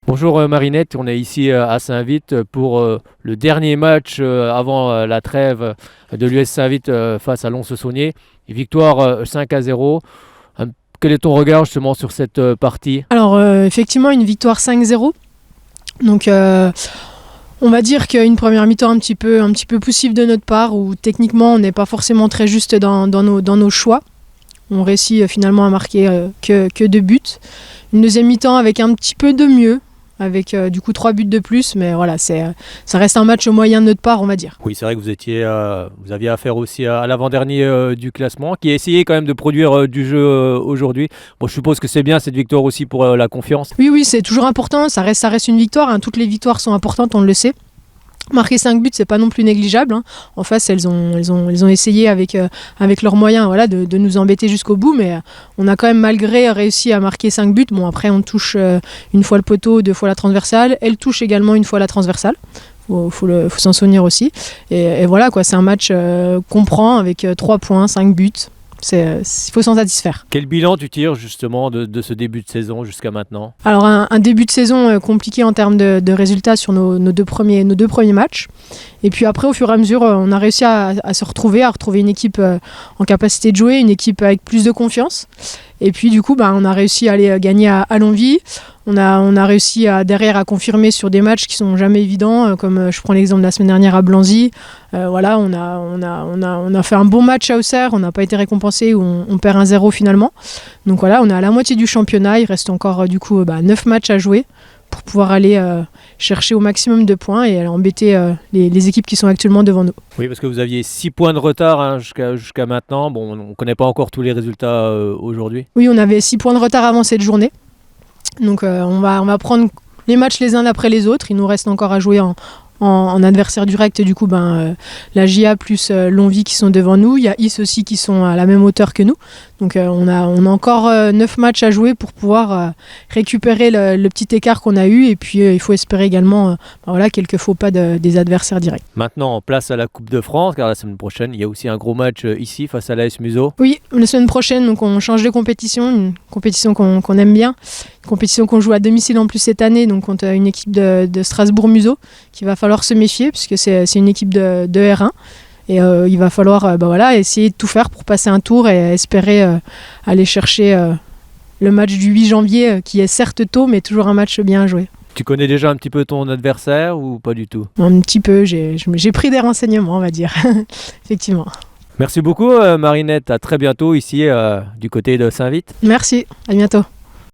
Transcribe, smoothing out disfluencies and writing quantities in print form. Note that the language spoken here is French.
Bonjour Marinette, on est ici à Saint-Vite pour le dernier match avant la trêve de l'US Saint-Vite face à Lons-le-Saunier. Victoire 5-0. Quel est ton regard justement sur cette partie? Alors effectivement une victoire 5-0. Donc on va dire qu'une première mi-temps un petit peu poussive de notre part, où techniquement on n'est pas forcément très juste dans nos choix. On réussit finalement à marquer que 2 buts. Une deuxième mi-temps avec un petit peu de mieux, avec du coup 3 buts de plus, mais voilà, ça reste un match moyen de notre part, on va dire. Oui, c'est vrai que vous aviez affaire aussi à l'avant-dernier du classement, qui a essayé quand même de produire du jeu aujourd'hui. Bon, je suppose que c'est bien cette victoire aussi pour la confiance. Oui, c'est toujours important, ça reste une victoire, hein. Toutes les victoires sont importantes, on le sait. Marquer 5 buts, c'est pas non plus négligeable, hein. En face, elles ont essayé avec leurs moyens, voilà, de nous embêter jusqu'au bout, mais on a quand même malgré réussi à marquer 5 buts. Bon, après, on touche une fois le poteau, 2 fois la transversale. Elle touche également une fois la transversale. Faut s'en souvenir aussi. Et voilà, quoi, c'est un match qu'on prend avec 3 points, 5 buts. Il faut s'en satisfaire. Quel bilan tu tires justement de ce début de saison jusqu'à maintenant? Alors un début de saison compliqué en termes de résultats sur nos deux premiers matchs. Et puis après, au fur et à mesure, on a réussi à se retrouver, une équipe en capacité de jouer, une équipe avec plus de confiance. Et puis du coup, on a réussi à aller gagner à Longwy. On a réussi derrière à confirmer sur des matchs qui sont jamais évidents, comme je prends l'exemple de la semaine dernière à Blanzy. Voilà, on a fait un bon match à Auxerre, on n'a pas été récompensé, on perd 1-0 finalement. Donc voilà, on est à la moitié du championnat, il reste encore 9 matchs à jouer pour pouvoir aller chercher au maximum de points et aller embêter les équipes qui sont actuellement devant nous. Oui, parce que vous aviez 6 points de retard, hein, jusqu'à maintenant. Bon, on ne connaît pas encore tous les résultats aujourd'hui. Oui, on avait 6 points de retard avant cette journée. Donc on va prendre les matchs les uns après les autres. Il nous reste encore à jouer en adversaire direct, du coup la JA plus Longwy qui sont devant nous. Il y a Is aussi qui sont à la même hauteur que nous. Donc on a encore 9 matchs à jouer pour pouvoir récupérer le petit écart qu'on a eu. Et puis il faut espérer également quelques faux pas des adversaires directs. Maintenant, place à la Coupe de France, car la semaine prochaine, il y a aussi un gros match ici face à l'AS Museau. Oui, la semaine prochaine, donc on change de compétition, une compétition qu'on aime bien, une compétition qu'on joue à domicile en plus cette année, donc contre une équipe de Strasbourg-Museau, qu'il va falloir se méfier, puisque c'est une équipe de R1. Et il va falloir essayer de tout faire pour passer un tour et espérer aller chercher le match du 8 janvier, qui est certes tôt, mais toujours un match bien à jouer. Tu connais déjà un petit peu ton adversaire ou pas du tout? Un petit peu, j'ai pris des renseignements, on va dire, effectivement. Merci beaucoup Marinette, à très bientôt ici du côté de Saint-Vite. Merci, à bientôt.